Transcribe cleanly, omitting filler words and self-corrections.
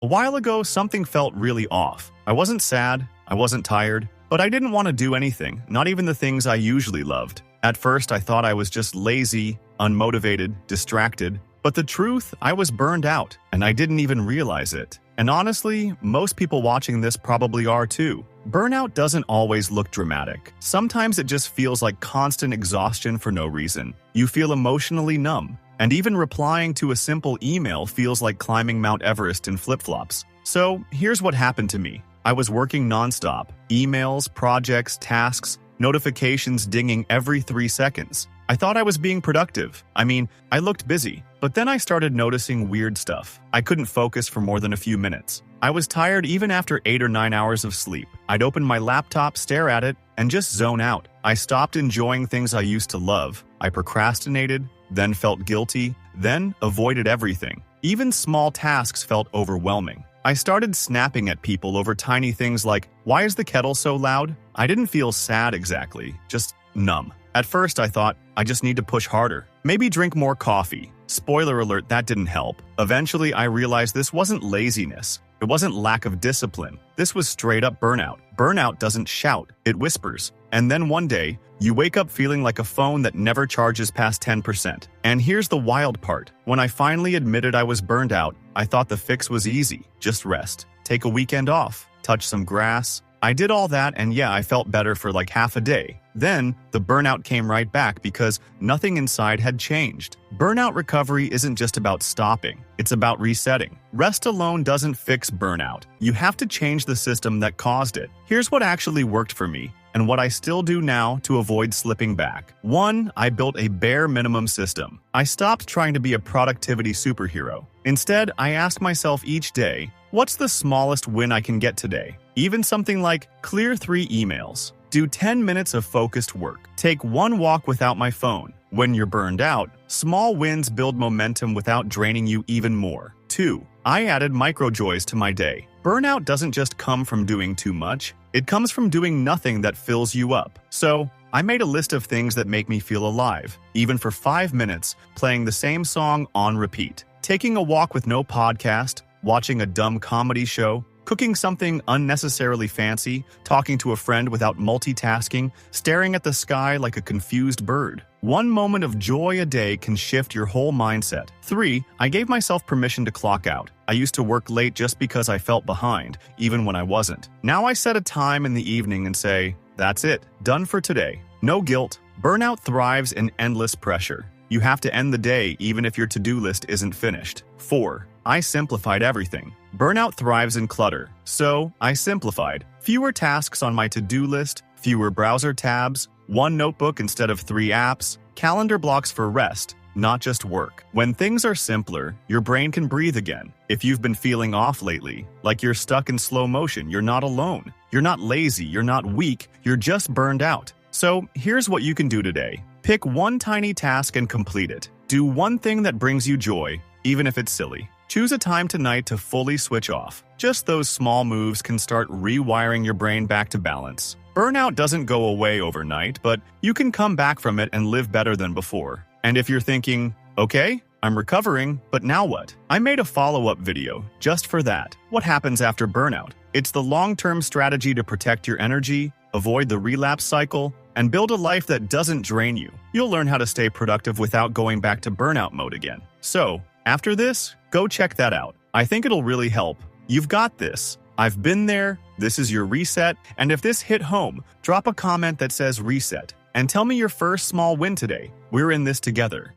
A while ago, something felt really off. I wasn't sad, I wasn't tired, but I didn't want to do anything, not even the things I usually loved. At first, I thought I was just lazy, unmotivated, distracted, but the truth, I was burned out, and I didn't even realize it. And honestly, most people watching this probably are too. Burnout doesn't always look dramatic. Sometimes it just feels like constant exhaustion for no reason. You feel emotionally numb, and even replying to a simple email feels like climbing Mount Everest in flip-flops. So, here's what happened to me. I was working nonstop. Emails, projects, tasks, notifications dinging every 3 seconds. I thought I was being productive. I looked busy. But then I started noticing weird stuff. I couldn't focus for more than a few minutes. I was tired even after 8 or 9 hours of sleep. I'd open my laptop, stare at it, and just zone out. I stopped enjoying things I used to love. I procrastinated, then felt guilty, then avoided everything. Even small tasks felt overwhelming. I started snapping at people over tiny things like, "Why is the kettle so loud?" I didn't feel sad exactly, just numb. At first I thought, I just need to push harder. Maybe drink more coffee. Spoiler alert, that didn't help. Eventually I realized this wasn't laziness. It wasn't lack of discipline. This was straight up burnout. Burnout doesn't shout, it whispers. And then one day, you wake up feeling like a phone that never charges past 10%. And here's the wild part. When I finally admitted I was burned out, I thought the fix was easy. Just rest. Take a weekend off. Touch some grass. I did all that, and yeah, I felt better for like half a day. Then, the burnout came right back because nothing inside had changed. Burnout recovery isn't just about stopping, it's about resetting. Rest alone doesn't fix burnout. You have to change the system that caused it. Here's what actually worked for me, and what I still do now to avoid slipping back. 1. I built a bare minimum system. I stopped trying to be a productivity superhero. Instead, I ask myself each day, what's the smallest win I can get today? Even something like clear 3 emails. Do 10 minutes of focused work. Take 1 walk without my phone. When you're burned out, small wins build momentum without draining you even more. 2. I added micro joys to my day. Burnout doesn't just come from doing too much. It comes from doing nothing that fills you up. So, I made a list of things that make me feel alive, even for 5 minutes, playing the same song on repeat. Taking a walk with no podcast, watching a dumb comedy show, cooking something unnecessarily fancy, talking to a friend without multitasking, staring at the sky like a confused bird. 1 moment of joy a day can shift your whole mindset. 3. I gave myself permission to clock out. I used to work late just because I felt behind, even when I wasn't. Now I set a time in the evening and say, that's it, done for today. No guilt. Burnout thrives in endless pressure. You have to end the day even if your to-do list isn't finished. 4. I simplified everything. Burnout thrives in clutter, so I simplified. Fewer tasks on my to-do list, fewer browser tabs, 1 notebook instead of 3 apps, calendar blocks for rest, not just work. When things are simpler, your brain can breathe again. If you've been feeling off lately, like you're stuck in slow motion, you're not alone. You're not lazy, you're not weak, you're just burned out. So here's what you can do today. Pick 1 tiny task and complete it. Do 1 thing that brings you joy, even if it's silly. Choose a time tonight to fully switch off. Just those small moves can start rewiring your brain back to balance. Burnout doesn't go away overnight, but you can come back from it and live better than before. And if you're thinking, okay, I'm recovering, but now what? I made a follow-up video just for that. What happens after burnout? It's the long-term strategy to protect your energy, avoid the relapse cycle, and build a life that doesn't drain you. You'll learn how to stay productive without going back to burnout mode again. So, after this, go check that out. I think it'll really help. You've got this. I've been there. This is your reset. And if this hit home, drop a comment that says reset and tell me your first small win today. We're in this together.